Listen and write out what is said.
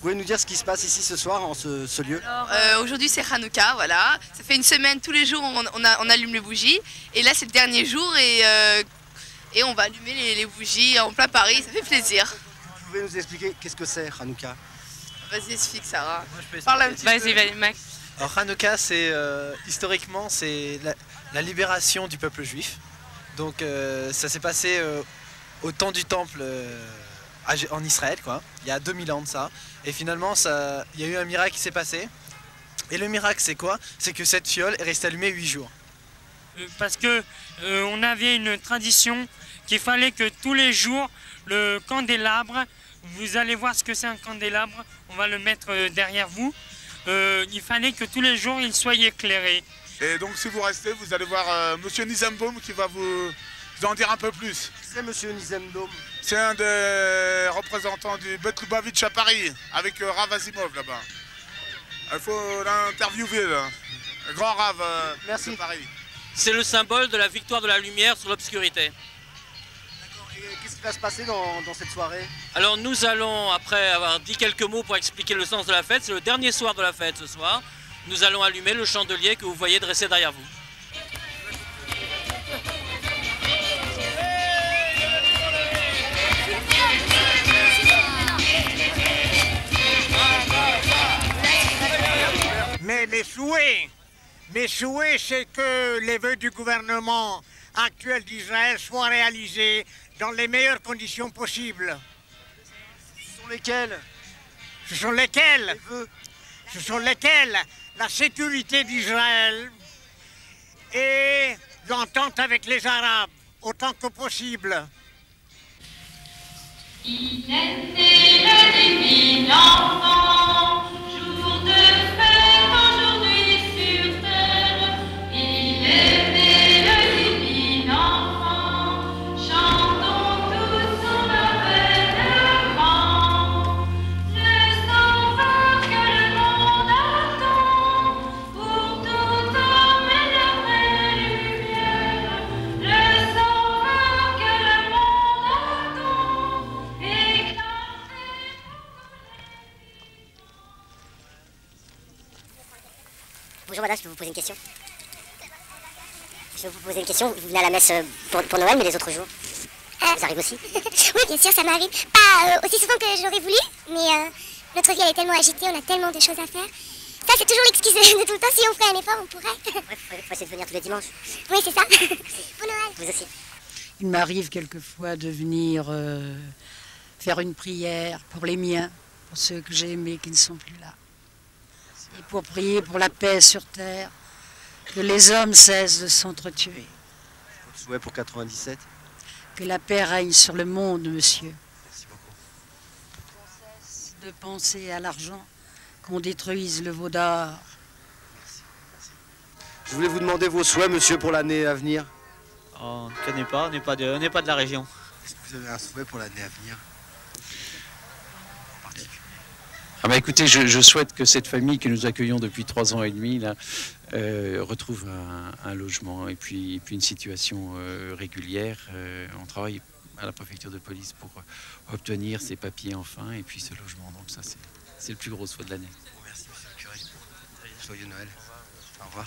pouvez nous dire ce qui se passe ici ce soir en ce lieu? Aujourd'hui c'est Hanouka, voilà. Ça fait une semaine, tous les jours on allume les bougies. Et là c'est le dernier jour et on va allumer les bougies en plein Paris, ça fait plaisir. Vous pouvez nous expliquer qu'est-ce que c'est Hanouka? Vas-y explique Sarah. Moi, je peux Parle un expliquer. petit peu. Vas-y, Max. Alors Hanouka, c'est historiquement c'est la libération du peuple juif. Donc ça s'est passé au temps du temple en Israël, quoi. Il y a 2000 ans de ça. Et finalement, il y a eu un miracle qui s'est passé. Et le miracle, c'est quoi? C'est que cette fiole est restée allumée 8 jours. Parce que on avait une tradition qu'il fallait que tous les jours, le candélabre, vous allez voir ce que c'est un candélabre, on va le mettre derrière vous. Il fallait que tous les jours, il soit éclairé. Et donc si vous restez, vous allez voir Monsieur Nizambaum qui va vous en dire un peu plus. C'est Monsieur Nizambaum. C'est un des représentants du Bet Lubavitch à Paris, avec Rav Asimov là-bas. Il faut l'interviewer là. Le grand Rav de Paris. C'est le symbole de la victoire de la lumière sur l'obscurité. D'accord. Et qu'est-ce qui va se passer dans cette soirée? Alors nous allons, après avoir dit quelques mots pour expliquer le sens de la fête, c'est le dernier soir de la fête ce soir, nous allons allumer le chandelier que vous voyez dressé derrière vous. Mais mes souhaits, c'est que les vœux du gouvernement actuel d'Israël soient réalisés dans les meilleures conditions possibles. Ce sont lesquels? Ce sont lesquels? Les vœux. Ce sont lesquels? La sécurité d'Israël et l'entente avec les Arabes, autant que possible. Il est né le divin enfant, jour de fête aujourd'hui sur terre. Il est né le divin enfant, chantons tous son avènement. Le sauveur que le monde attend, pour tout homme et la vraie lumière. Le sauveur que le monde attend, éclater. Bonjour madame, je peux vous poser une question? Je vais vous poser une question. Vous venez à la messe pour Noël, mais les autres jours? Vous arrivez aussi? Oui, bien sûr, ça m'arrive. Pas aussi souvent que j'aurais voulu, mais notre vie elle est tellement agitée, on a tellement de choses à faire. Ça, c'est toujours l'excuse de tout le temps. Si on ferait un effort, on pourrait. Ouais, faut essayer de venir tous les dimanches. Oui, c'est ça. Pour Noël. Vous aussi. Il m'arrive quelquefois de venir faire une prière pour les miens, pour ceux que j'ai aimés qui ne sont plus là. Et pour prier pour la paix sur terre, que les hommes cessent de s'entretuer. Votre souhait pour 97? Que la paix règne sur le monde, monsieur. Merci beaucoup. Qu'on cesse de penser à l'argent, qu'on détruise le veau d'or. Merci. Je voulais vous demander vos souhaits, monsieur, pour l'année à venir. On ne connaît pas, on n'est pas de la région. Est-ce que vous avez un souhait pour l'année à venir? Ah bah écoutez, je souhaite que cette famille que nous accueillons depuis 3 ans et demi là, retrouve un logement et puis une situation régulière. On travaille à la préfecture de police pour obtenir ces papiers enfin et puis ce logement. Donc ça c'est le plus gros souhait de l'année. Merci monsieur le curé. Joyeux Noël. Au revoir.